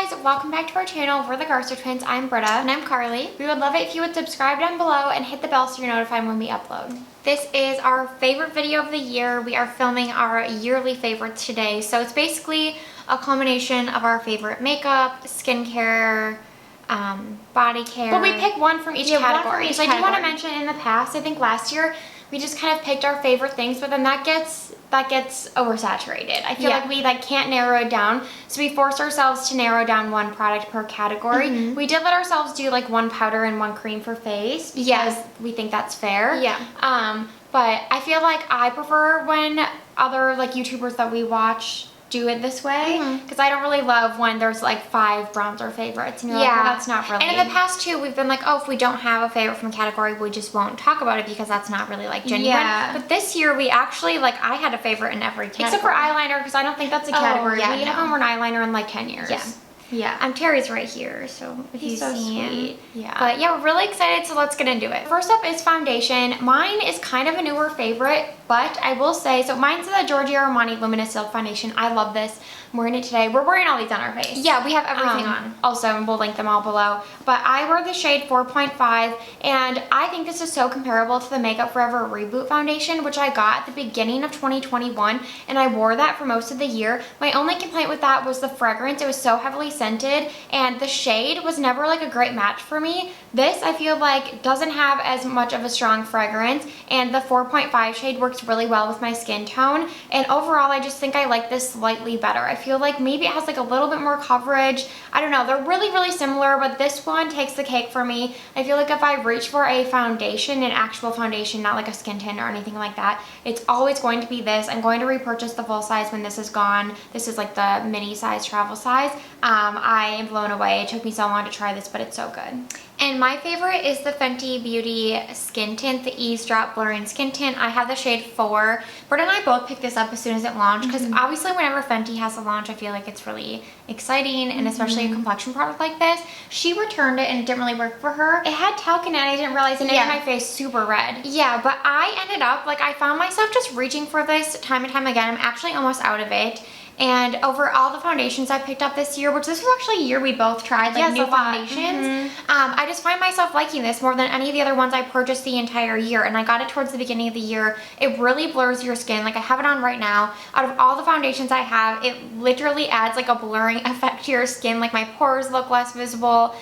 guys, welcome back to our channel. We're the Garso Twins. I'm Britta. And I'm Carly. We would love it if you would subscribe down below and hit the bell so you're notified when we upload. This is our favorite video of the year. We are filming our yearly favorites today. So it's basically a culmination of our favorite makeup, skincare, body care. But we pick one from each category. So I do want to mention in the past, I think last year, we just kind of picked our favorite things, but then that gets oversaturated. I feel like we can't narrow it down. So we forced ourselves to narrow down one product per category. We did let ourselves do like one powder and one cream for face because we think that's fair. But I feel like I prefer when other like YouTubers that we watch do it this way because I don't really love when there's like 5 bronzer favorites and you're like, well, that's not really. And in the past too, we've been like, oh, if we don't have a favorite from a category, we just won't talk about it because that's not really like genuine. But this year we actually I had a favorite in every category. Except for eyeliner because I don't think that's a category. We haven't worn eyeliner in like 10 years. Terry's right here, so if you see him. But yeah, we're really excited, so let's get into it. First up is foundation. Mine is kind of a newer favorite, but I will say, so mine's the Giorgio Armani Luminous Silk Foundation. I love this. I'm wearing it today. We're wearing all these on our face. Yeah, we have everything on. Also, we'll link them all below. But I wear the shade 4.5, and I think this is so comparable to the Makeup Forever Reboot Foundation, which I got at the beginning of 2021, and I wore that for most of the year. My only complaint with that was the fragrance. It was so heavily scented, and the shade was never like a great match for me. This, I feel like, doesn't have as much of a strong fragrance, and the 4.5 shade works really well with my skin tone, and overall, I just think I like this slightly better. I feel like maybe it has like a little bit more coverage. I don't know, they're really similar, but this one takes the cake for me. I feel like if I reach for a foundation, an actual foundation, not like a skin tint or anything like that, it's always going to be this. I'm going to repurchase the full size when this is gone. This is like the mini size travel size. I am blown away. It took me so long to try this, but it's so good. And my favorite is the Fenty Beauty Skin Tint, the Ease Drop Blurring Skin Tint. I have the shade 4. Britta and I both picked this up as soon as it launched because obviously whenever Fenty has a launch, I feel like it's really exciting, and especially a complexion product like this. She returned it and it didn't really work for her. It had talc in it and I didn't realize it made my face super red. Yeah, but I ended up, I found myself just reaching for this time and time again. I'm actually almost out of it. And over all the foundations I picked up this year, which this was actually a year we both tried, new foundations, I just find myself liking this more than any of the other ones I purchased the entire year. And I got it towards the beginning of the year. It really blurs your skin. Like, I have it on right now. Out of all the foundations I have, it literally adds like a blurring effect to your skin. Like, my pores look less visible.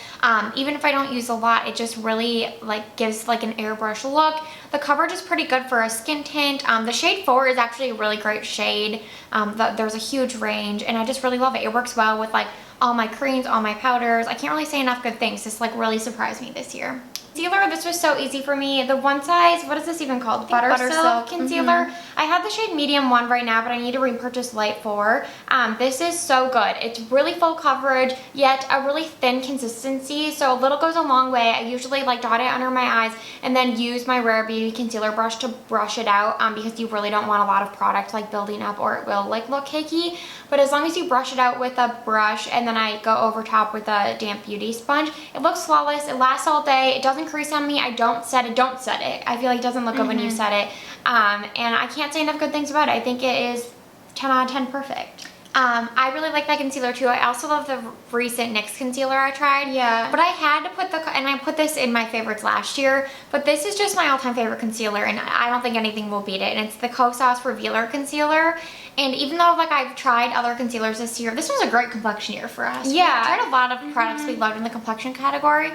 Even if I don't use a lot, it just really gives like an airbrush look. The coverage is pretty good for a skin tint. The shade 4 is actually a really great shade. There's a huge range, and I just really love it. It works well with all my creams, all my powders. I can't really say enough good things. This really surprised me this year. Concealer, this was so easy for me. The one size, what is this even called? Butter Silk concealer. I have the shade medium 1 right now, but I need to repurchase light 4. This is so good. It's really full coverage, yet a really thin consistency, so a little goes a long way. I usually dot it under my eyes and then use my Rare Beauty concealer brush to brush it out because you really don't want a lot of product building up, or it will look cakey. But as long as you brush it out with a brush and then I go over top with a damp beauty sponge, it looks flawless. It lasts all day. It doesn't crease on me. I don't set it. I feel like it doesn't look good when you set it. And I can't say enough good things about it. I think it is 10 out of 10 perfect. I really like that concealer too. I also love the recent NYX concealer I tried. Yeah. But I had to put and I put this in my favorites last year, but this is just my all-time favorite concealer, and I don't think anything will beat it. And it's the Kosas Revealer Concealer. And even though I've tried other concealers this year, this was a great complexion year for us. Yeah. We tried a lot of products we loved in the complexion category,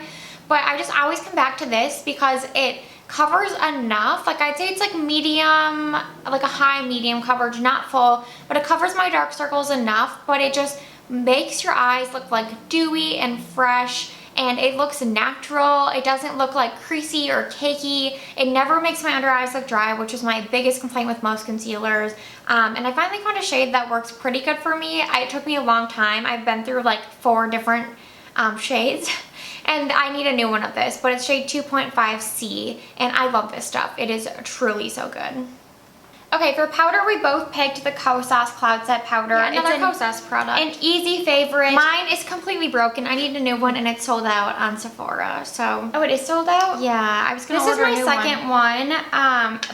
but I just always come back to this because it covers enough. I'd say it's medium, a high medium coverage, not full, but it covers my dark circles enough, but it just makes your eyes look dewy and fresh, and it looks natural. It doesn't look creasy or cakey. It never makes my under eyes look dry, which is my biggest complaint with most concealers. And I finally found a shade that works pretty good for me. It took me a long time. I've been through 4 different shades. And I need a new one of this, but it's shade 2.5C, and I love this stuff. It is truly so good. Okay, for powder, we both picked the Kosas Cloud Set powder. Yeah, another Kosas product. An easy favorite. Mine is completely broken. I need a new one, and it's sold out on Sephora, so. Oh, it is sold out? Yeah, I was gonna order a new one. This is my second one.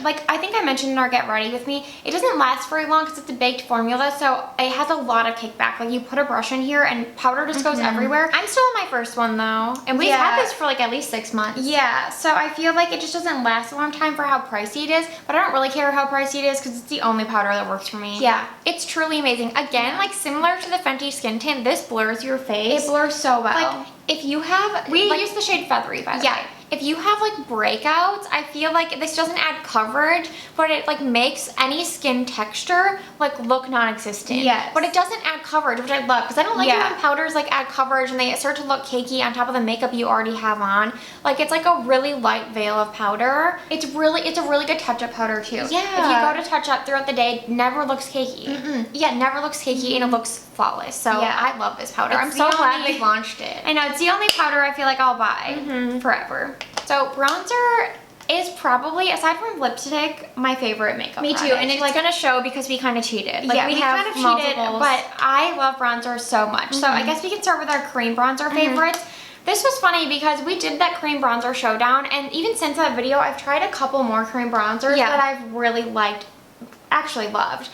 Like, I think I mentioned in our Get Ready With Me, it doesn't last very long because it's a baked formula, so it has a lot of kickback. Like, you put a brush in here, and powder just goes everywhere. I'm still on my first one, though, and we've had this for, like, at least 6 months. Yeah, so I feel like it just doesn't last a long time for how pricey it is, but I don't really care how pricey it is because it's the only powder that works for me. Yeah, it's truly amazing. Again, like similar to the Fenty Skin Tint, this blurs your face. It blurs so well. Like, if you have... We use the shade Feathery, by the way. If you have like breakouts, I feel like this doesn't add coverage, but it like makes any skin texture like look non-existent. Yes. But it doesn't add coverage, which I love, because I don't like it when powders like add coverage and they start to look cakey on top of the makeup you already have on. Like, it's like a really light veil of powder. It's a really good touch-up powder too. Yeah. If you go to touch up throughout the day, it never looks cakey. Yeah, never looks cakey, and it looks flawless. So I love this powder. I'm so glad they launched it. I know, it's the only powder I feel like I'll buy forever. So bronzer is probably, aside from lipstick, my favorite makeup product. Me too, and it's like gonna show because we kind of cheated. Like, we have kind of cheated, but I love bronzer so much. So I guess we can start with our cream bronzer favorites. This was funny because we did that cream bronzer showdown, and even since that video, I've tried a couple more cream bronzers that I've really liked, actually loved.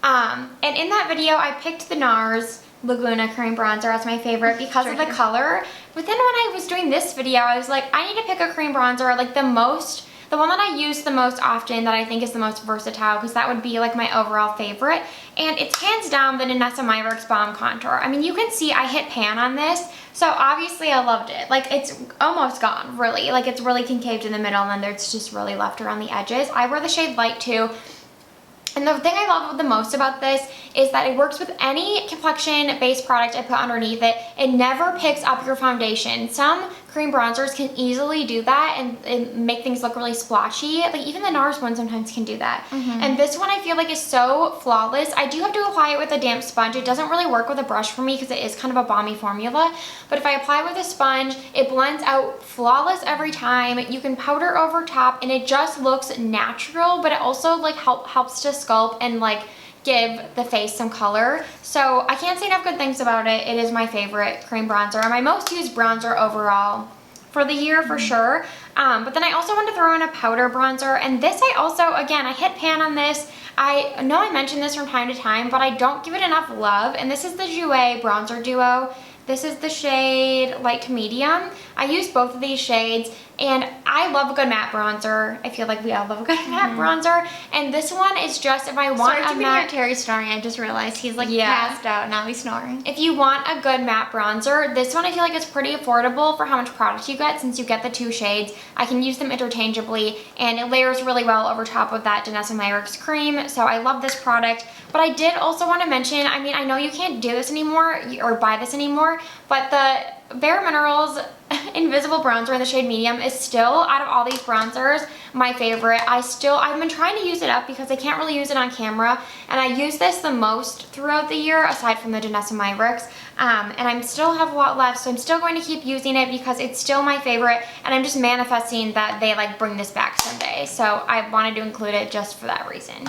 And in that video, I picked the NARS Laguna cream bronzer as my favorite because of the color. But then when I was doing this video, I was like, I need to pick a cream bronzer, like the one that I use the most often, that I think is the most versatile, because that would be like my overall favorite. And it's hands down the NARS Balm Contour. I mean, you can see I hit pan on this, so obviously I loved it. Like, it's almost gone, really. Like, it's really concaved in the middle, and then there's just really left around the edges. I wear the shade Light too. And the thing I love the most about this is that it works with any complexion-based product I put underneath it. It never picks up your foundation. Some cream bronzers can easily do that and make things look really splotchy. Like, even the NARS one sometimes can do that. And this one I feel like is so flawless. I do have to apply it with a damp sponge. It doesn't really work with a brush for me because it is kind of a balmy formula. But if I apply it with a sponge, it blends out flawless every time. You can powder over top, and it just looks natural, but it also like helps to sculpt and like give the face some color. So I can't say enough good things about it. It is my favorite cream bronzer and my most used bronzer overall for the year for sure. But then I also want to throw in a powder bronzer, and this I also, again, I hit pan on this. I know I mention this from time to time, but I don't give it enough love, and this is the Jouer Bronzer Duo. This is the shade Light to Medium. I use both of these shades, and I love a good matte bronzer. I feel like we all love a good matte bronzer. And this one is just, if I want a matte... Terry snoring, I just realized he's like passed out, now he's snoring. If you want a good matte bronzer, this one I feel like is pretty affordable for how much product you get, since you get the two shades. I can use them interchangeably, and it layers really well over top of that NARS cream. So I love this product. But I did also want to mention, I mean, I know you can't do this anymore or buy this anymore, but the bareMinerals Invisible Bronzer in the shade Medium is still, out of all these bronzers, my favorite. I've been trying to use it up because I can't really use it on camera, and I use this the most throughout the year, aside from the NARS. And I still have a lot left, so I'm still going to keep using it because it's still my favorite, and I'm just manifesting that they like bring this back someday. So I wanted to include it just for that reason.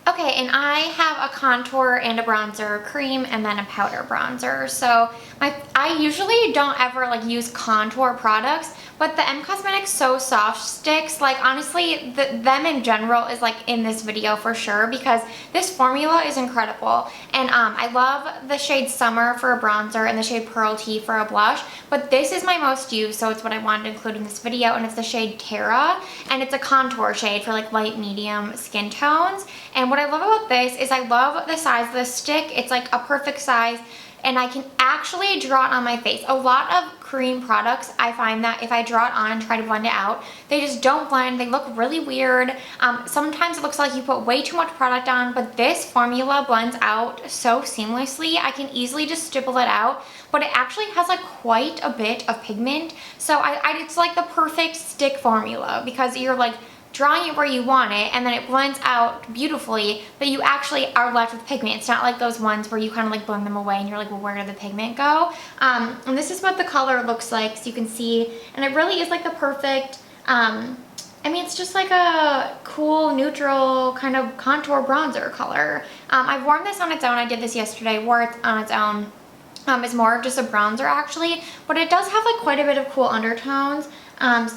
Okay, and I have a contour and a bronzer cream and then a powder bronzer. So I usually don't ever like use contour products, but the M Cosmetics So Soft sticks, like honestly, them in general is like in this video for sure, because this formula is incredible. And I love the shade Summer for a bronzer and the shade Pearl Tea for a blush, but this is my most used, so it's what I wanted to include in this video, and it's the shade Terra, and it's a contour shade for like light medium skin tones. And what I love about this is I love the size of the stick. It's like a perfect size, and I can actually draw it on my face. A lot of cream products, I find that if I draw it on and try to blend it out, they just don't blend. They look really weird. Sometimes it looks like you put way too much product on, but this formula blends out so seamlessly. I can easily just stipple it out, but it actually has like quite a bit of pigment. So it's like the perfect stick formula, because you're like drawing it where you want it, and then it blends out beautifully, but you actually are left with pigment. It's not like those ones where you kind of like blend them away and you're like, well, where did the pigment go? And this is what the color looks like, so you can see, and it really is like the perfect I mean, it's just like a cool, neutral kind of contour bronzer color. I've worn this on its own. I did this yesterday, wore it on its own. It's more of just a bronzer actually, but it does have like quite a bit of cool undertones.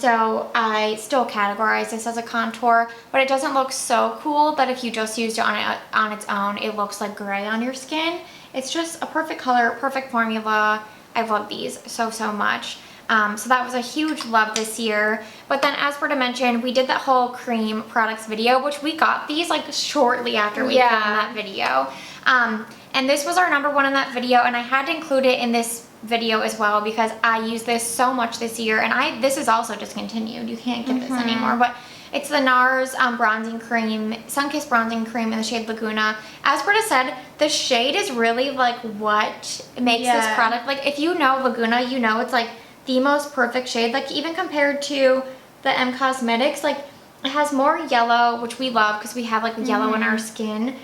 So I still categorize this as a contour, but it doesn't look so cool that if you just used it on its own, it looks like gray on your skin. It's just a perfect color, perfect formula. I love these so, so much. So that was a huge love this year. But then as Britta mentioned, we did that whole cream products video, which we got these like shortly after we filmed that video. And this was our #1 in that video, and I had to include it in this video as well because I use this so much this year, and this is also discontinued. You can't get this anymore, but it's the NARS bronzing cream, sun-kissed bronzing cream in the shade Laguna. As Britta said, the shade is really like what makes this product. Like if you know Laguna, you know it's like the most perfect shade. Like even compared to the M Cosmetics, like it has more yellow, which we love because we have like yellow in our skin.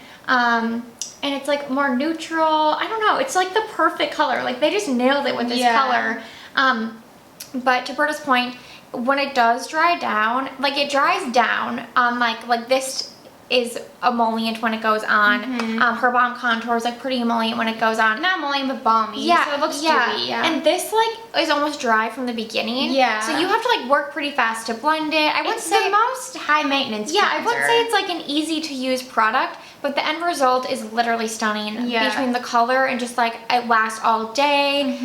And it's like more neutral. I don't know. It's like the perfect color. Like they just nailed it with this color. But to Britta's point, when it does dry down, like it dries down, like this is emollient when it goes on. Her Balm Contour is like pretty emollient when it goes on. Not emollient, but balmy. Yeah, so it looks dewy. Yeah. And this like is almost dry from the beginning. Yeah. So you have to like work pretty fast to blend it. I would It's say the most high maintenance. Yeah, I would say it's like an easy to use product, but the end result is literally stunning. Yeah. Between the color and just like it lasts all day.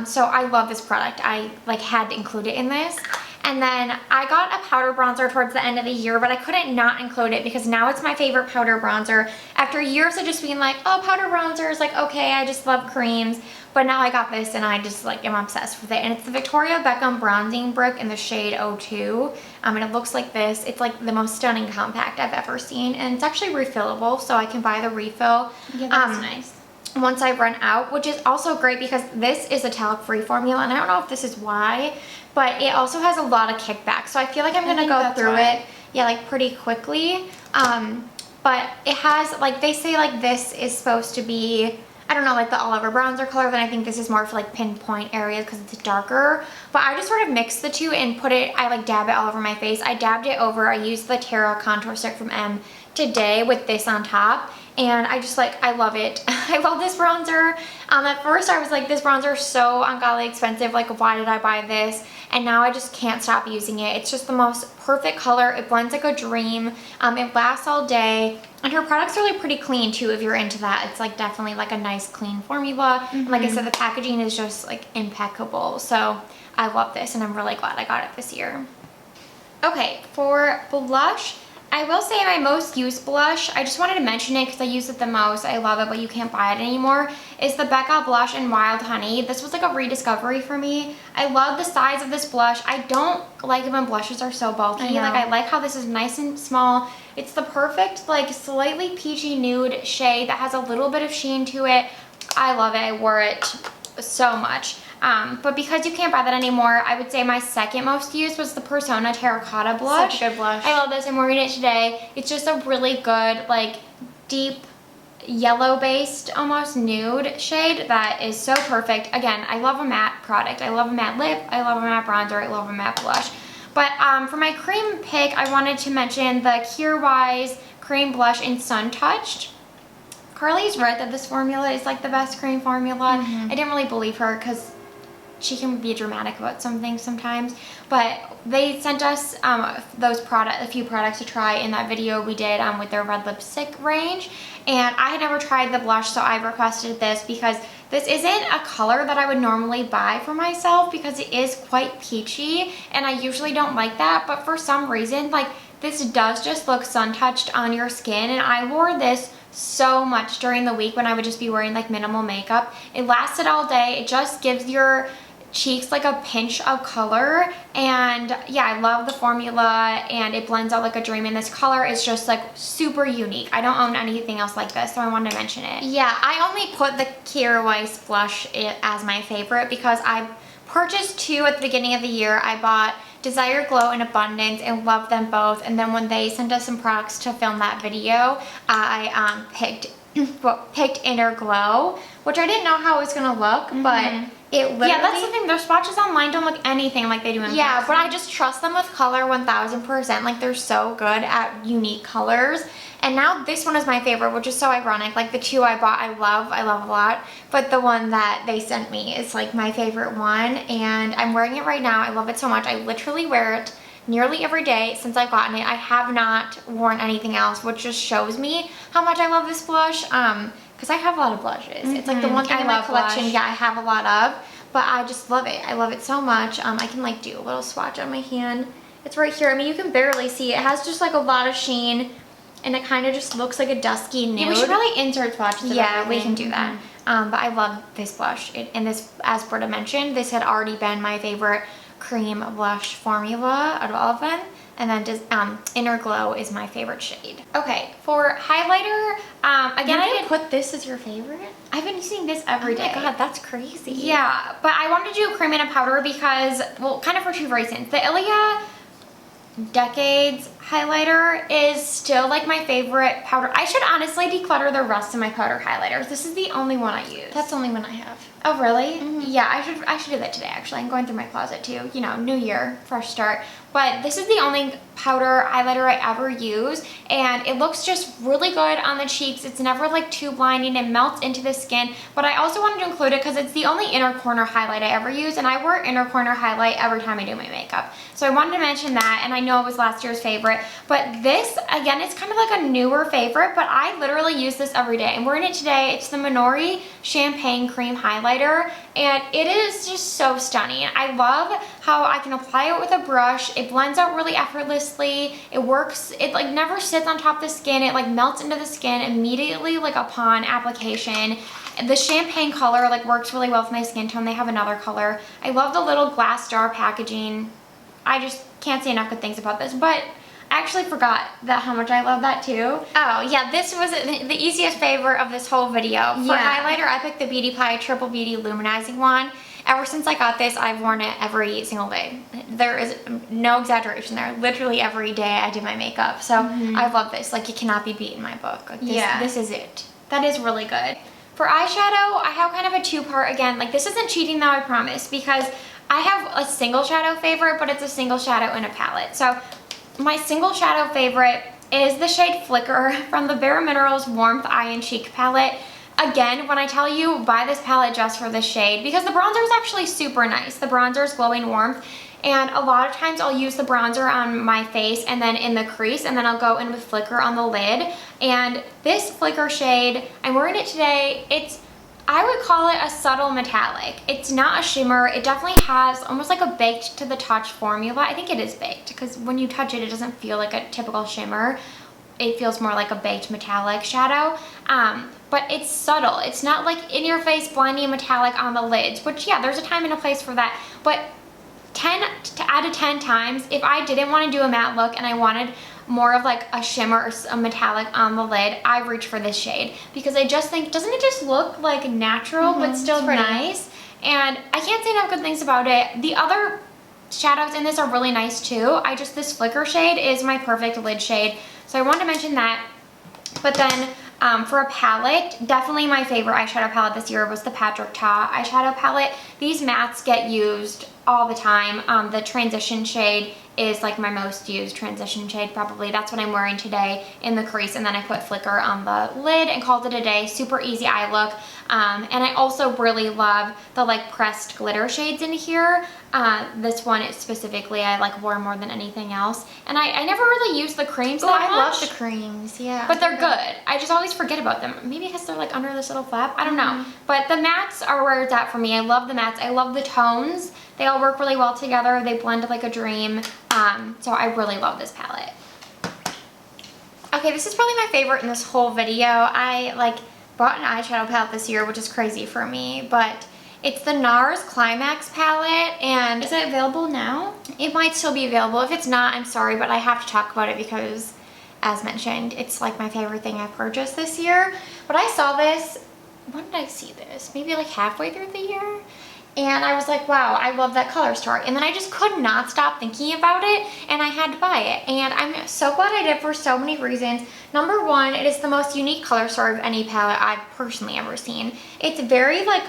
So I love this product. I like had to include it in this. And then I got a powder bronzer towards the end of the year, but I couldn't not include it because now it's my favorite powder bronzer. After years of just being like, oh, powder bronzer is like, okay, I just love creams. But now I got this and I just like am obsessed with it. And it's the Victoria Beckham Bronzing Brick in the shade 02. And it looks like this. It's like the most stunning compact I've ever seen. And it's actually refillable, so I can buy the refill. Yeah, that's nice. Once I run out, which is also great because this is a talc free formula, and I don't know if this is why, but it also has a lot of kickback, so I feel like I'm gonna go through it like pretty quickly. But it has like, they say like this is supposed to be, I don't know, like the all over bronzer color, then I think this is more for like pinpoint areas because it's darker. But I just sort of mixed the two and put it, I like dab it all over my face. I dabbed it over, I used the Terra contour stick from M today with this on top. And I just like, I love it. I love this bronzer. At first I was like, this bronzer is so ungodly expensive. Like, why did I buy this? And now I just can't stop using it. It's just the most perfect color. It blends like a dream. It lasts all day. And her product's really pretty clean too if you're into that. It's like definitely like a nice clean formula. And like I said, the packaging is just like impeccable. So I love this and I'm really glad I got it this year. Okay, for blush, I will say my most used blush, I just wanted to mention it because I use it the most, I love it, but you can't buy it anymore, is the BECCA Blush in Wild Honey. This was like a rediscovery for me. I love the size of this blush. I don't like it when blushes are so bulky. Like I like how this is nice and small. It's the perfect like slightly peachy nude shade that has a little bit of sheen to it. I love it. I wore it so much. But because you can't buy that anymore, I would say my second most used was the Persona Terracotta Blush. Such a good blush. I love this. I'm wearing it today. It's just a really good, like, deep yellow-based, almost nude shade that is so perfect. Again, I love a matte product. I love a matte lip. I love a matte bronzer. I love a matte blush. But for my cream pick, I wanted to mention the Curewise Cream Blush in Sun Touched. Carli's right that this formula is like the best cream formula. I didn't really believe her because she can be dramatic about some things sometimes, but they sent us a few products to try in that video we did with their red lipstick range, and I had never tried the blush, so I requested this because this isn't a color that I would normally buy for myself because it is quite peachy, and I usually don't like that, but for some reason, like, this does just look sun-touched on your skin, and I wore this so much during the week when I would just be wearing like minimal makeup. It lasted all day. It just gives your cheeks like a pinch of color, and yeah, I love the formula and it blends out like a dream, and this color is just like super unique. I don't own anything else like this, so I wanted to mention it. Yeah, I only put the Curewise blush as my favorite because I purchased two at the beginning of the year. I bought Desire Glow and Abundance and loved them both, and then when they sent us some products to film that video, I picked picked Inner Glow, which I didn't know how it was gonna look, but it literally... Yeah, that's the thing. Their swatches online don't look anything like they do in person. Yeah, but I just trust them with color 1000%. Like, they're so good at unique colors. And now this one is my favorite, which is so ironic. Like, the two I bought, I love a lot. But the one that they sent me is, like, my favorite one. And I'm wearing it right now. I love it so much. I literally wear it nearly every day since I've gotten it. I have not worn anything else, which just shows me how much I love this blush. Because I have a lot of blushes. It's like the one thing in my collection, yeah, I have a lot of. But I just love it. I love it so much. I can, like, do a little swatch on my hand. It's right here. I mean, you can barely see it. It has just, like, a lot of sheen. And it kind of just looks like a dusky nude. Yeah, we should probably insert swatches. Yeah, we can do that. But I love this blush. And this, as Britta mentioned, this had already been my favorite cream blush formula out of all of them. And then Inner Glow is my favorite shade. Okay, for highlighter, again, I didn't put this as your favorite. I've been using this every day. Oh my god, that's crazy. Yeah, but I wanted to do a cream and a powder because, well, kind of for two reasons. The Ilia Decades highlighter is still like my favorite powder. I should honestly declutter the rest of my powder highlighters. This is the only one I use. That's the only one I have. Oh really? Yeah, I should do that today actually. I'm going through my closet too. You know, new year, fresh start. But this is the only powder highlighter I ever use, and it looks just really good on the cheeks. It's never like too blinding. It melts into the skin. But I also wanted to include it because it's the only inner corner highlight I ever use, and I wear inner corner highlight every time I do my makeup. So I wanted to mention that, and I know it was last year's favorite. But this, again, it's kind of like a newer favorite, but I literally use this every day. I'm wearing it today. It's the Minori Champagne Cream Highlighter, and it is just so stunning. I love how I can apply it with a brush. It blends out really effortlessly. It works, it like never sits on top of the skin. It like melts into the skin immediately, like upon application. The champagne color like works really well with my skin tone. They have another color. I love the little glass jar packaging. I just can't say enough good things about this, but I actually forgot how much I love that too. Oh yeah, this was the easiest favorite of this whole video. For highlighter, I picked the Beauty Pie Triple Beauty Luminizing one. Ever since I got this, I've worn it every single day. There is no exaggeration there. Literally every day I do my makeup. So I love this. Like, it cannot be beat in my book. Like, this is it. That is really good. For eyeshadow, I have kind of a two-part again. Like, this isn't cheating though, I promise, because I have a single shadow favorite, but it's a single shadow in a palette. So my single shadow favorite is the shade Flicker from the bareMinerals Warmth Eye and Cheek palette. Again, when I tell you, buy this palette just for this shade, because the bronzer is actually super nice. The bronzer is Glowing Warmth, and a lot of times I'll use the bronzer on my face and then in the crease, and then I'll go in with Flicker on the lid. And this Flicker shade, I'm wearing it today, I would call it a subtle metallic. It's not a shimmer. It definitely has almost like a baked to the touch formula. I think it is baked, because when you touch it, it doesn't feel like a typical shimmer. It feels more like a baked metallic shadow. But it's subtle. It's not like in your face blinding metallic on the lids, which yeah, there's a time and a place for that. But 10 out of 10 times, if I didn't want to do a matte look and I wanted more of like a shimmer or a metallic on the lid, I reach for this shade, because I just think, doesn't it just look like natural but still nice? And I can't say enough good things about it. The other shadows in this are really nice too. This Flicker shade is my perfect lid shade, so I wanted to mention that. But then for a palette, definitely my favorite eyeshadow palette this year was the Patrick Ta eyeshadow palette. These mattes get used all the time. The transition shade is like my most used transition shade probably. That's what I'm wearing today in the crease, and then I put Flicker on the lid and called it a day. Super easy eye look. And I also really love the like pressed glitter shades in here. This one is specifically I like wore more than anything else. And I never really use the creams that much. I love the creams, yeah. But they're good. I just always forget about them. Maybe because they're like under this little flap. I don't know. But the mattes are where it's at for me. I love the mattes. I love the tones. They all work really well together. They blend like a dream. So I really love this palette. Okay, this is probably my favorite in this whole video. I like bought an eyeshadow palette this year, which is crazy for me, but it's the NARS Climax palette. And is it available now? It might still be available. If it's not, I'm sorry, but I have to talk about it because, as mentioned, it's like my favorite thing I've purchased this year. But I saw this, when did I see this? Maybe like halfway through the year. And I was like, wow, I love that color story. And then I just could not stop thinking about it, and I had to buy it. And I'm so glad I did for so many reasons. Number one, it is the most unique color story of any palette I've personally ever seen. It's very like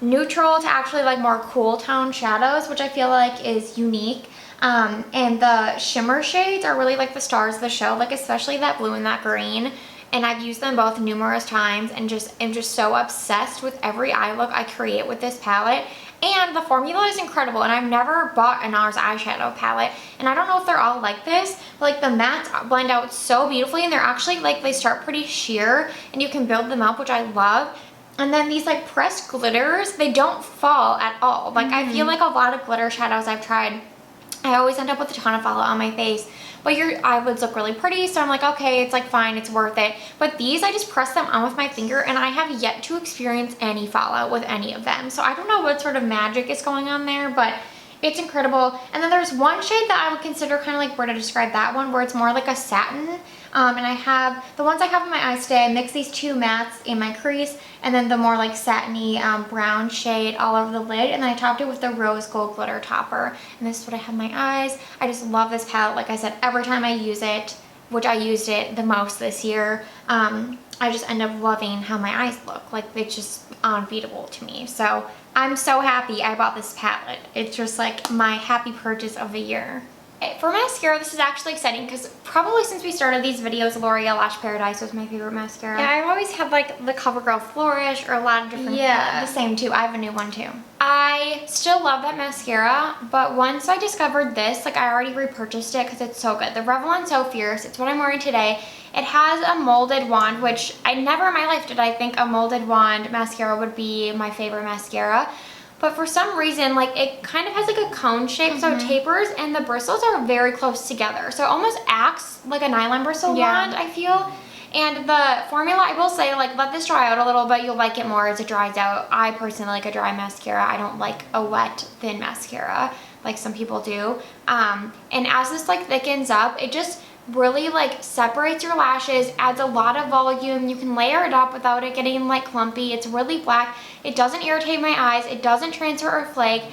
neutral to actually like more cool tone shadows, which I feel like is unique. And the shimmer shades are really like the stars of the show, like especially that blue and that green. And I've used them both numerous times and am just so obsessed with every eye look I create with this palette. And the formula is incredible, and I've never bought a NARS eyeshadow palette, and I don't know if they're all like this, but like the mattes blend out so beautifully, and they're actually like, they start pretty sheer and you can build them up, which I love. And then these like pressed glitters, they don't fall at all. Like I feel like a lot of glitter shadows I've tried, I always end up with a ton of fallout on my face, but your eyelids look really pretty, so I'm like, okay, it's like fine, it's worth it. But these, I just press them on with my finger, and I have yet to experience any fallout with any of them. So I don't know what sort of magic is going on there, but it's incredible. And then there's one shade that I would consider kind of like Britta described that one, where it's more like a satin. And I have, the ones I have in my eyes today, I mix these two mattes in my crease, and then the more like satiny brown shade all over the lid, and then I topped it with the rose gold glitter topper. And this is what I have in my eyes. I just love this palette. Like I said, every time I use it, which I used it the most this year, I just end up loving how my eyes look. Like it's just unbeatable to me. So I'm so happy I bought this palette. It's just like my happy purchase of the year. For mascara, this is actually exciting because probably since we started these videos, L'Oreal Lash Paradise was my favorite mascara. Yeah, I've always had like the CoverGirl Flourish or a lot of different. Yeah, the same too. I have a new one too. I still love that mascara, but once I discovered this, like I already repurchased it because it's so good. The Revlon So Fierce, it's what I'm wearing today. It has a molded wand, which I never in my life did I think a molded wand mascara would be my favorite mascara. But for some reason, like it kind of has like a cone shape, so it tapers, and the bristles are very close together. So it almost acts like a nylon bristle wand, I feel. And the formula, I will say, like let this dry out a little bit, you'll like it more as it dries out. I personally like a dry mascara. I don't like a wet, thin mascara like some people do. And as this like thickens up, it just really like separates your lashes, adds a lot of volume. You can layer it up without it getting like clumpy. It's really black. It doesn't irritate my eyes. It doesn't transfer or flake.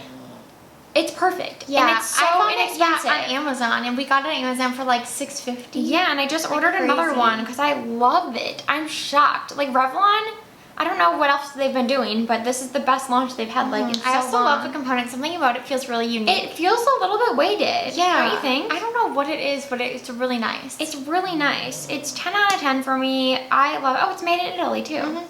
It's perfect. Yeah, and it's so inexpensive. On Amazon, and we got it on Amazon for like $6.50. Yeah, and I just ordered another one because I love it. I'm shocked. Like Revlon, I don't know what else they've been doing, but this is the best launch they've had. Like, I also love the component. Something about it feels really unique. It feels a little bit weighted. Yeah. Don't you think? I don't know what it is, but it's really nice. It's really nice. It's 10 out of 10 for me. I love it. Oh, it's made in Italy too.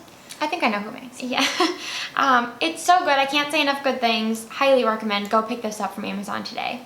I think I know who makes it. Yeah. It's so good. I can't say enough good things. Highly recommend. Go pick this up from Amazon today.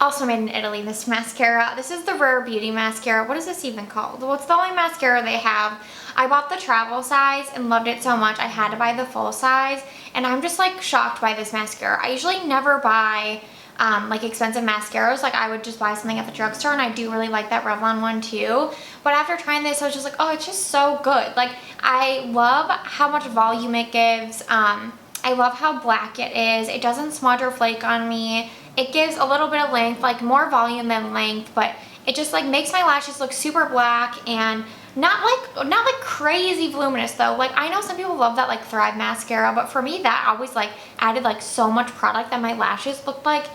Also made in Italy, this mascara. This is the Rare Beauty mascara. What is this even called? Well, it's the only mascara they have. I bought the travel size and loved it so much I had to buy the full size, and I'm just like shocked by this mascara. I usually never buy like expensive mascaras. Like I would just buy something at the drugstore, and I do really like that Revlon one too. But after trying this, I was just like, oh, it's just so good. Like I love how much volume it gives. I love how black it is. It doesn't smudge or flake on me. It gives a little bit of length, like more volume than length, but it just like makes my lashes look super black and not like crazy voluminous though. Like I know some people love that like Thrive mascara, but for me that always like added like so much product that my lashes looked like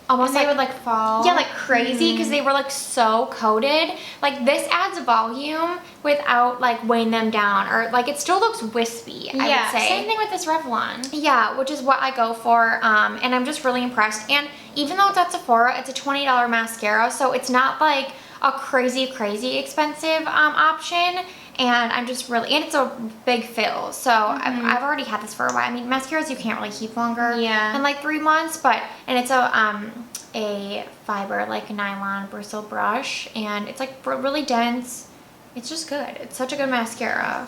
almost like, they would like fall. Yeah, like crazy because they were like so coated. Like this adds volume without like weighing them down, or like it still looks wispy, I would say. Same thing with this Revlon. Yeah, which is what I go for, and I'm just really impressed. And even though it's at Sephora, it's a $20 mascara, so it's not like a crazy expensive option. And I'm just really, and it's a big fill, so I've already had this for a while. I mean, mascaras you can't really keep longer than like 3 months, but, and it's a fiber, like nylon bristle brush, and it's like really dense. It's just good. It's such a good mascara.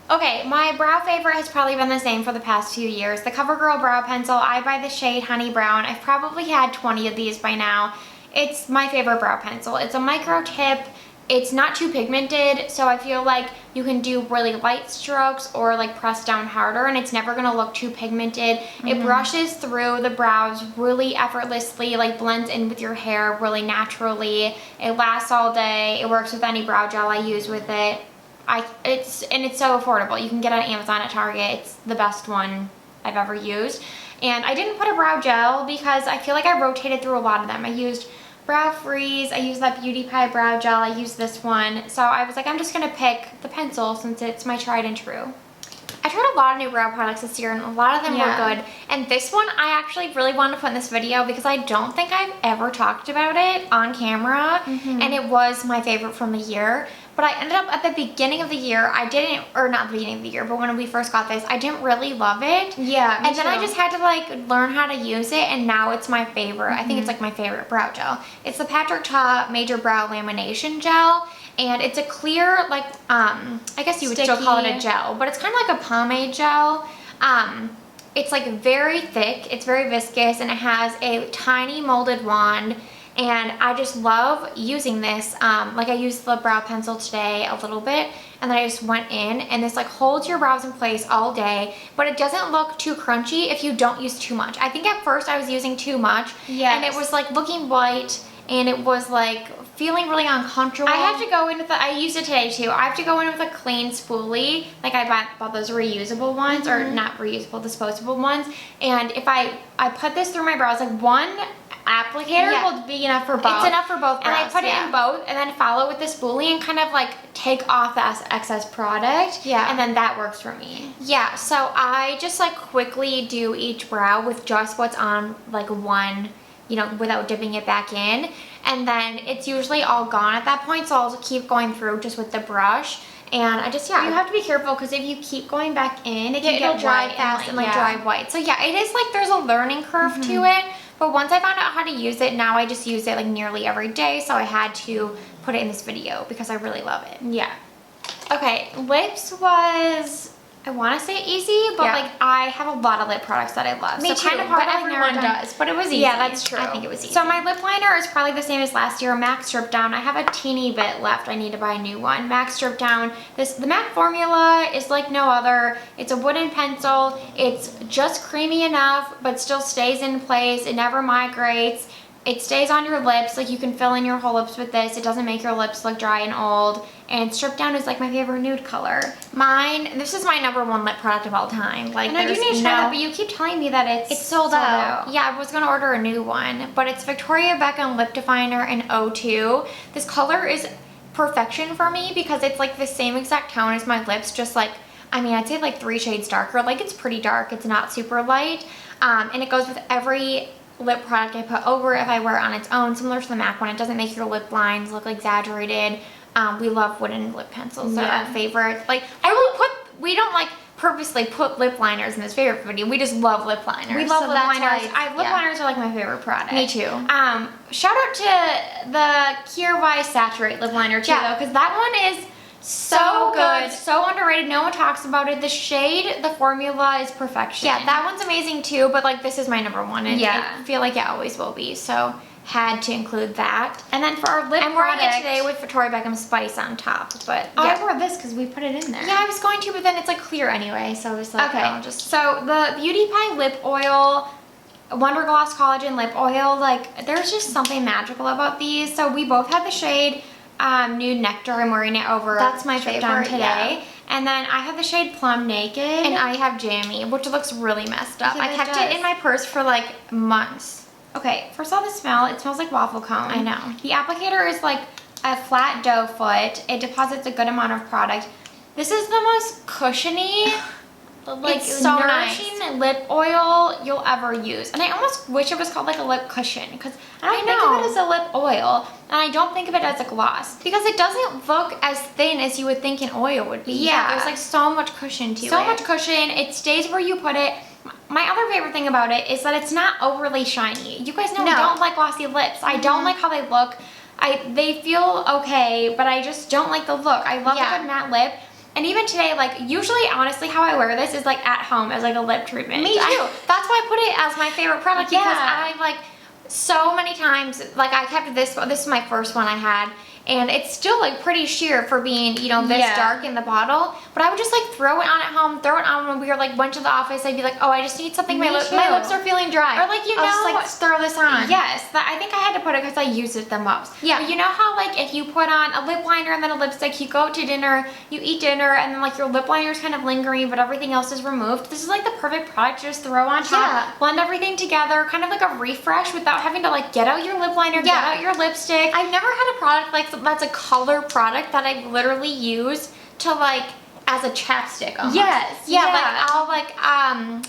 Okay, my brow favorite has probably been the same for the past few years. The CoverGirl Brow Pencil. I buy the shade Honey Brown. I've probably had 20 of these by now. It's my favorite brow pencil. It's a micro tip. It's not too pigmented, so I feel like you can do really light strokes or like press down harder, and it's never gonna look too pigmented. It brushes through the brows really effortlessly, like blends in with your hair really naturally. It lasts all day. It works with any brow gel I use with it. It's so affordable. You can get it on Amazon, at Target. It's the best one I've ever used. And I didn't put a brow gel because I feel like I rotated through a lot of them. I used Brow Freeze, I used that Beauty Pie brow gel, I used this one. So I was like, I'm just gonna pick the pencil since it's my tried and true. I tried a lot of new brow products this year and a lot of them were good. And this one I actually really wanted to put in this video because I don't think I've ever talked about it on camera. And it was my favorite from the year. But I ended up at the beginning of the year, or not the beginning of the year, but when we first got this, I didn't really love it. Yeah, me And then I just had to like learn how to use it, and now it's my favorite. I think it's like my favorite brow gel. It's the Patrick Ta Major Brow Lamination Gel, and it's a clear, like, I guess you would still call it a gel, but it's kind of like a pomade gel. It's like very thick, it's very viscous, and it has a tiny molded wand. And I just love using this. Like I used the brow pencil today a little bit, and then I just went in, and this like holds your brows in place all day, but it doesn't look too crunchy if you don't use too much. I think at first I was using too much, and it was like looking white, and it was like feeling really uncomfortable. I have to go in with I used it today too. I have to go in with a clean spoolie. Like I bought those reusable ones, or not reusable, disposable ones. And if I put this through my brows, like one applicator will be enough for both. It's enough for both brows. And I put it in both, and then follow with the spoolie and kind of like take off the excess product. And then that works for me. So I just like quickly do each brow with just what's on like one, you know, without dipping it back in. And then it's usually all gone at that point, so I'll keep going through just with the brush. And I just, you have to be careful because if you keep going back in, it can get dry fast and like dry white. So yeah, it is like there's a learning curve to it. But once I found out how to use it, now I just use it like nearly every day. So I had to put it in this video because I really love it. Okay, lips was, I want to say easy, but like I have a lot of lip products that I love. Me too, kind of hard, but everyone does. But it was easy. Yeah, that's true. I think it was easy. So my lip liner is probably the same as last year, MAC Strip Down. I have a teeny bit left. I need to buy a new one. MAC Strip Down. The MAC formula is like no other. It's a wooden pencil. It's just creamy enough, but still stays in place. It never migrates. It stays on your lips, like you can fill in your whole lips with this. It doesn't make your lips look dry and old. And Strip Down is like my favorite nude color. This is my '1 lip product of all time. Like, and I do need to try that, but you keep telling me that it's sold out. Yeah, I was gonna order a new one, but it's Victoria Beckham Lip Definer in O2. This color is perfection for me because it's like the same exact tone as my lips, just like, I mean, I'd say like 3 shades darker. Like it's pretty dark, it's not super light. And it goes with every lip product I put over if I wear it on its own, similar to the MAC one. It doesn't make your lip lines look exaggerated. We love wooden lip pencils. They're our favorite. Like we don't like purposely put lip liners in this favorite video. We just love lip liners. We love lip liners. Lip liners are like my favorite product. Me too. Shout out to the Kier Weiss Saturate lip liner too, though, because that one is so good, so underrated. No one talks about it. The shade, the formula is perfection. Yeah, that one's amazing too, but like this is my #1, and I feel like it always will be. So had to include that. And then for our lip product, I'm wearing it today with Victoria Beckham Spice on top, but I wore this because we put it in there. Yeah, I was going to, but then it's like clear anyway, so I was like, So the Beauty Pie Lip Oil, Wonder Gloss Collagen Lip Oil, like there's just something magical about these. So we both have the shade Nude Nectar. I'm wearing it over. That's my favorite today. And then I have the shade Plum Naked, and I have Jammy, which looks really messed up. I kept it in my purse for like months. Okay, first of all, the smell, it smells like waffle cone. I know. The applicator is like a flat dough foot. It deposits a good amount of product. This is the most cushiony, like it's so nourishing lip oil you'll ever use. And I almost wish it was called like a lip cushion, because I don't think of it as a lip oil, and I don't think of it as a gloss, because it doesn't look as thin as you would think an oil would be. Yeah. There's like so much cushion to it. So much cushion. It stays where you put it. My other favorite thing about it is that it's not overly shiny. You guys know I don't like glossy lips. I don't like how they look. They feel okay, but I just don't like the look. I love a good matte lip. And even today, like, usually, honestly, how I wear this is, like, at home as, like, a lip treatment. Me too. That's why I put it as my favorite product, because I've, like, so many times, like, I kept this is my first one I had, and it's still like pretty sheer for being, you know, this dark in the bottle. But I would just like throw it on at home, throw it on when we were like went to the office. I'd be like, oh, I just need something. My lips are feeling dry. Or like, you know, I'll just like throw this on. Yes, I think I had to put it because I used it the most. Yeah. But you know how like if you put on a lip liner and then a lipstick, you go out to dinner, you eat dinner, and then like your lip liner is kind of lingering, but everything else is removed. This is like the perfect product to just throw on top, blend everything together, kind of like a refresh without having to like get out your lip liner, get out your lipstick. I've never had a product like that's a color product that I literally use to like as a chapstick almost. Yes. Yeah, like I'll like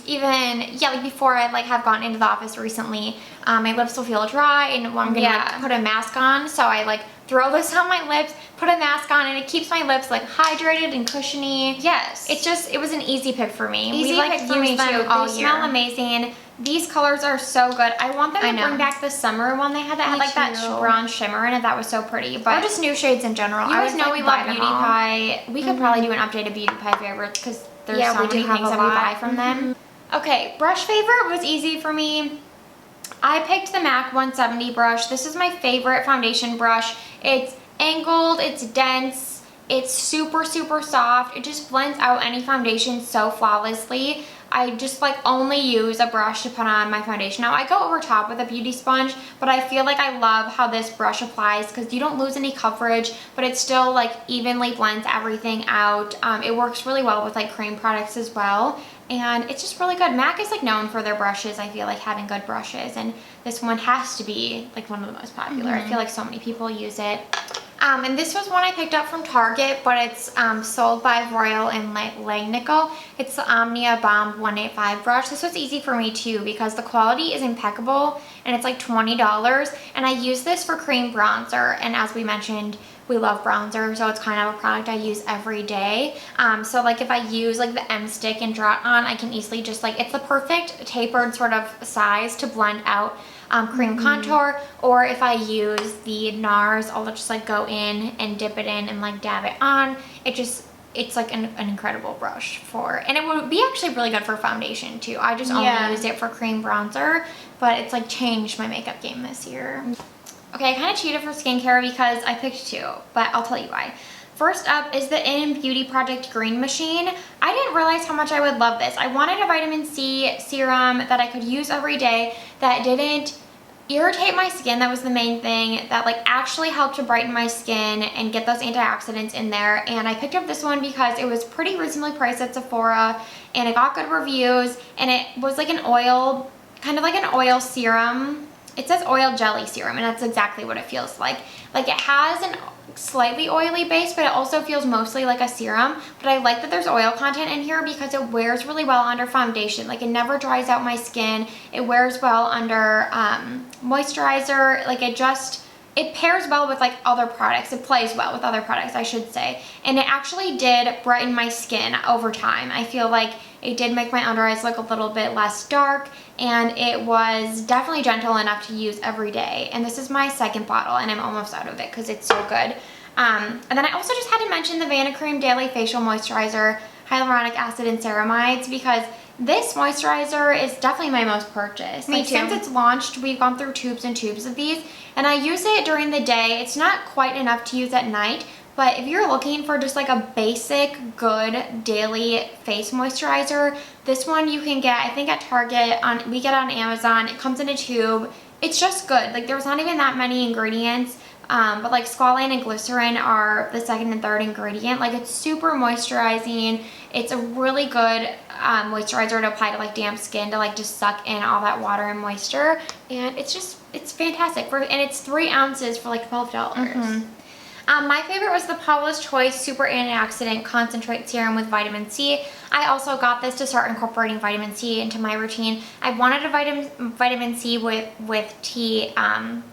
even like before I like have gone into the office recently, my lips will feel dry and I'm gonna like put a mask on, so I like throw this on my lips, put a mask on, and it keeps my lips like hydrated and cushiony. Yes. It was an easy pick for me. Easy pick for me too. They smell amazing. These colors are so good. I want them to bring back the summer one they had that had like that bronze shimmer in it. That was so pretty. But or just new shades in general. You guys know we love Beauty Pie. We could probably do an updated Beauty Pie favorites because there's so many things that we buy from them. Okay, brush favorite was easy for me. I picked the MAC 170 brush. This is my favorite foundation brush. It's angled, it's dense, it's super, super soft. It just blends out any foundation so flawlessly. I just like only use a brush to put on my foundation. Now I go over top with a beauty sponge, but I feel like I love how this brush applies because you don't lose any coverage, but it still like evenly blends everything out. It works really well with like cream products as well. And it's just really good. MAC is like known for their brushes. I feel like having good brushes, and this one has to be like one of the most popular. I feel like so many people use it. And this was one I picked up from Target, but it's sold by Royal and Langnickel. It's the Omnia Bomb 185 brush. This was easy for me too because the quality is impeccable and it's like $20. And I use this for cream bronzer, and as we mentioned, we love bronzer, so it's kind of a product I use every day. So like if I use like the M stick and draw it on, I can easily just like, it's the perfect tapered sort of size to blend out cream contour. Or if I use the NARS, I'll just like go in and dip it in and like dab it on. It's like an incredible brush for, and it would be actually really good for foundation too. I just only used it for cream bronzer, but it's like changed my makeup game this year. Okay, I kind of cheated for skincare because I picked two, but I'll tell you why. First up is the Beauty Product Green Machine. I didn't realize how much I would love this. I wanted a vitamin C serum that I could use every day that didn't irritate my skin. That was the main thing, that like actually helped to brighten my skin and get those antioxidants in there. And I picked up this one because it was pretty reasonably priced at Sephora and it got good reviews, and it was like an oil, kind of like an oil serum. It says oil jelly serum, and that's exactly what it feels like. Like it has an slightly oily base, but it also feels mostly like a serum. But I like that there's oil content in here because it wears really well under foundation. Like it never dries out my skin. It wears well under moisturizer. Like it pairs well with like other products. It plays well with other products, I should say. And it actually did brighten my skin over time. I feel like it did make my under eyes look a little bit less dark, and it was definitely gentle enough to use every day. And this is my second bottle, and I'm almost out of it because it's so good. And then I also just had to mention the Vanicream Daily Facial Moisturizer, Hyaluronic Acid and Ceramides, because this moisturizer is definitely my most purchased. Me too. Since it's launched, we've gone through tubes and tubes of these, and I use it during the day. It's not quite enough to use at night, but if you're looking for just like a basic, good daily face moisturizer, this one you can get, I think at Target, we get it on Amazon. It comes in a tube. It's just good. Like there's not even that many ingredients, but like squalane and glycerin are the second and third ingredient. Like it's super moisturizing. It's a really good moisturizer to apply to like damp skin, to like just suck in all that water and moisture. And it's fantastic. And it's 3 ounces for like $12. My favorite was the Paula's Choice Super Antioxidant Concentrate Serum with Vitamin C. I also got this to start incorporating vitamin C into my routine. I wanted a vitamin C with tetrahexyl.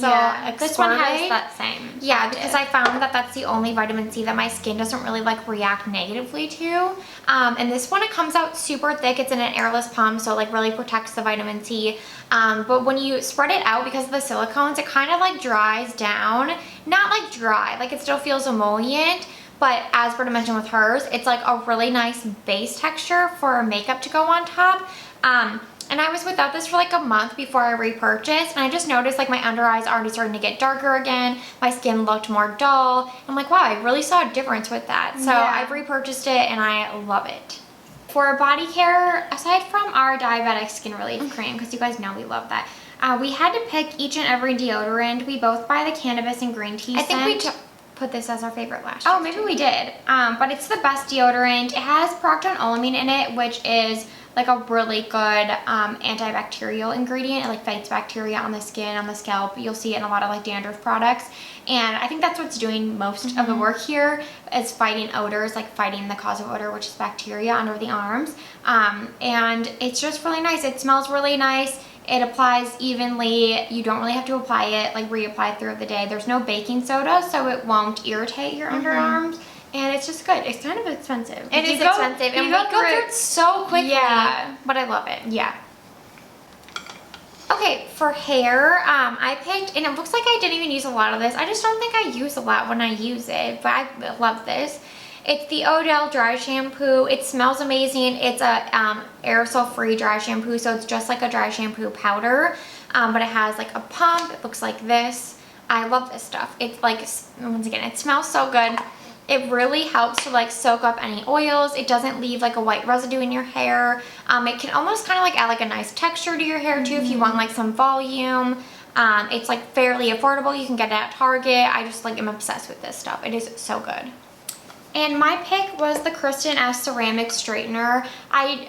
Yeah, this one has that same. Yeah, because I found that that's the only vitamin C that my skin doesn't really like react negatively to. And this one, it comes out super thick. It's in an airless pump, so like really protects the vitamin C. But when you spread it out, because of the silicones, it kind of like dries down. Not like dry, like it still feels emollient. But as Britta mentioned with hers, it's like a really nice base texture for makeup to go on top. And I was without this for like a month before I repurchased, and I just noticed like my under eyes already starting to get darker again. My skin looked more dull. I'm like, wow, I really saw a difference with that. So I've repurchased it and I love it. For body care, aside from our diabetic skin relief cream, because you guys know we love that, we had to pick each and every deodorant. We both buy the cannabis and green tea scent. I think we put this as our favorite last year. Oh, maybe we did. But it's the best deodorant. It has proctinolamine in it, which is like a really good antibacterial ingredient. It like fights bacteria on the skin, on the scalp. You'll see it in a lot of like dandruff products. And I think that's what's doing most of the work here, is fighting odors, like fighting the cause of odor, which is bacteria under the arms. And it's just really nice. It smells really nice. It applies evenly. You don't really have to apply it, like reapply throughout the day. There's no baking soda, so it won't irritate your underarms. And it's just good. It's kind of expensive. It is expensive. And we go through it so quickly. Yeah, but I love it. Yeah. Okay, for hair, I picked, and it looks like I didn't even use a lot of this. I just don't think I use a lot when I use it, but I love this. It's the Odell dry shampoo. It smells amazing. It's a aerosol-free dry shampoo, so it's just like a dry shampoo powder, but it has like a pump. It looks like this. I love this stuff. It's like, once again, it smells so good. It really helps to like soak up any oils. It doesn't leave like a white residue in your hair. It can almost kind of like add like a nice texture to your hair too if you want like some volume. It's like fairly affordable. You can get it at Target. I just like am obsessed with this stuff. It is so good. And my pick was the Kristen S ceramic straightener. I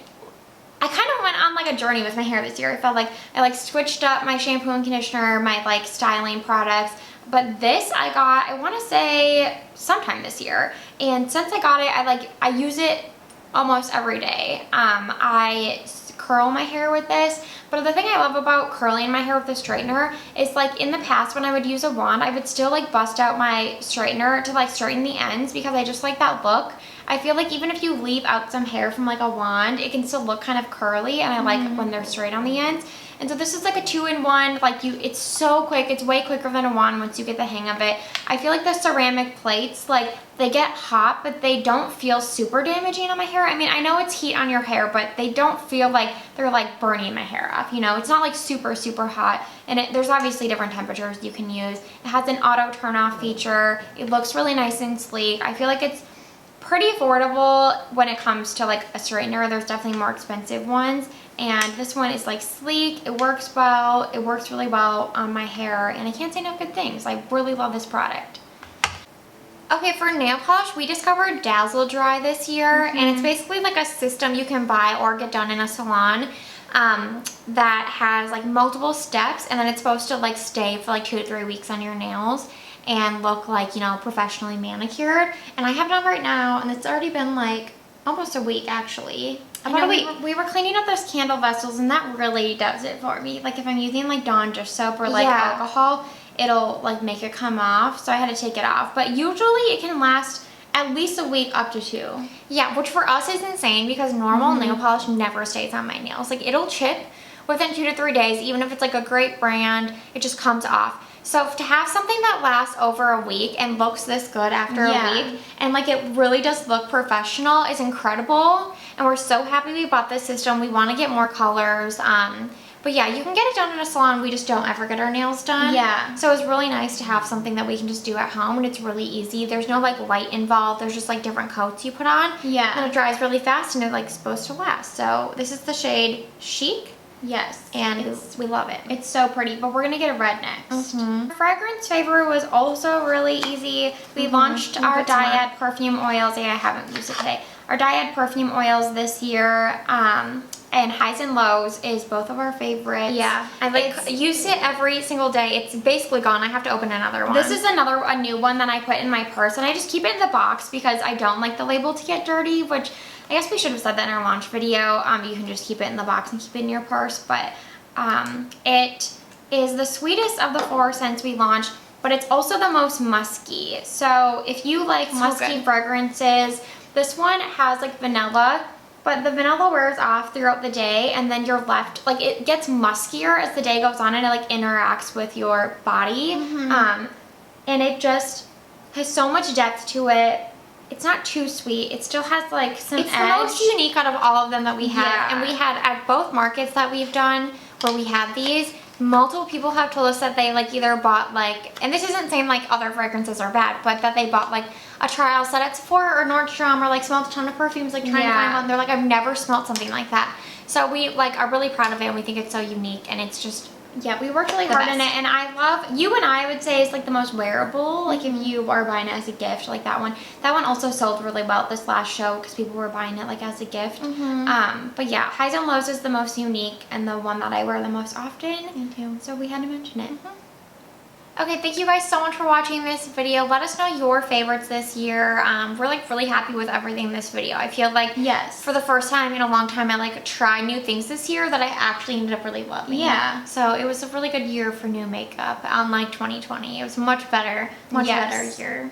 kind of went on like a journey with my hair this year. I felt like I like switched up my shampoo and conditioner, my like styling products. But this I got, I want to say sometime this year. And since I got it, I use it almost every day. I curl my hair with this. But the thing I love about curling my hair with the straightener is like in the past when I would use a wand, I would still like bust out my straightener to like straighten the ends because I just like that look. I feel like even if you leave out some hair from like a wand, it can still look kind of curly, and I like when they're straight on the ends. And so this is like a 2-in-1, like it's so quick. It's way quicker than a wand once you get the hang of it. I feel like the ceramic plates, like they get hot, but they don't feel super damaging on my hair. I mean, I know it's heat on your hair, but they don't feel like they're like burning my hair off, you know? It's not like super, super hot. And there's obviously different temperatures you can use. It has an auto turn off feature. It looks really nice and sleek. I feel like it's pretty affordable when it comes to like a straightener. There's definitely more expensive ones. And this one is like sleek, it works well, it works really well on my hair, and I can't say enough good things. I really love this product. Okay, for nail polish, we discovered Dazzle Dry this year, and it's basically like a system you can buy or get done in a salon that has like multiple steps, and then it's supposed to like stay for like 2 to 3 weeks on your nails and look like, you know, professionally manicured. And I have it on right now, and it's already been like almost a week actually. About a week. We were cleaning up those candle vessels, and that really does it for me. Like if I'm using like Dawn dish soap or like alcohol, it'll like make it come off, so I had to take it off. But usually it can last at least a week, up to 2. Yeah, which for us is insane because normal nail polish never stays on my nails. Like it'll chip within 2 to 3 days, even if it's like a great brand, it just comes off. So to have something that lasts over a week and looks this good after a week, and like it really does look professional, is incredible. And we're so happy we bought this system. We want to get more colors. But yeah, you can get it done in a salon. We just don't ever get our nails done. Yeah. So it's really nice to have something that we can just do at home, and it's really easy. There's no like light involved. There's just like different coats you put on. Yeah. And it dries really fast, and it's like supposed to last. So this is the shade Chic. Yes. And we love it. It's so pretty, but we're going to get a red next. Fragrance favorite was also really easy. We launched our Dyad perfume oils. Yeah, I haven't used it today. Our Dyad perfume oils this year, and Highs and Lows is both of our favorites. Yeah. I like use it every single day. It's basically gone. I have to open another one. This is a new one that I put in my purse, and I just keep it in the box because I don't like the label to get dirty, which I guess we should have said that in our launch video. You can just keep it in the box and keep it in your purse, but it is the sweetest of the 4 scents we launched, but it's also the most musky. So if you like musky fragrances, this one has like vanilla, but the vanilla wears off throughout the day, and then you're left, like it gets muskier as the day goes on, and it like interacts with your body. And it just has so much depth to it. it's not too sweet. It still has like some edge. It's the most unique out of all of them that we have. Yeah. And we had at both markets that we've done where we have these, multiple people have told us that they like either bought like, and this isn't saying like other fragrances are bad, but that they bought like a trial set at Sephora or Nordstrom or like smelled a ton of perfumes like trying to find one. They're like, I've never smelled something like that. So we like are really proud of it and we think it's so unique and it's just, yeah, we worked really the hard best. in it, and I love, you and I would say is like the most wearable, like if you are buying it as a gift, like that one. That one also sold really well at this last show because people were buying it like as a gift. But yeah, Highs and Lows is the most unique and the one that I wear the most often. Me too. So we had to mention it. Okay, thank you guys so much for watching this video. Let us know your favorites this year. We're like really happy with everything in this video. I feel like Yes. for the first time in a long time I like tried new things this year that I actually ended up really loving. Yeah. So it was a really good year for new makeup, unlike 2020. It was much better year.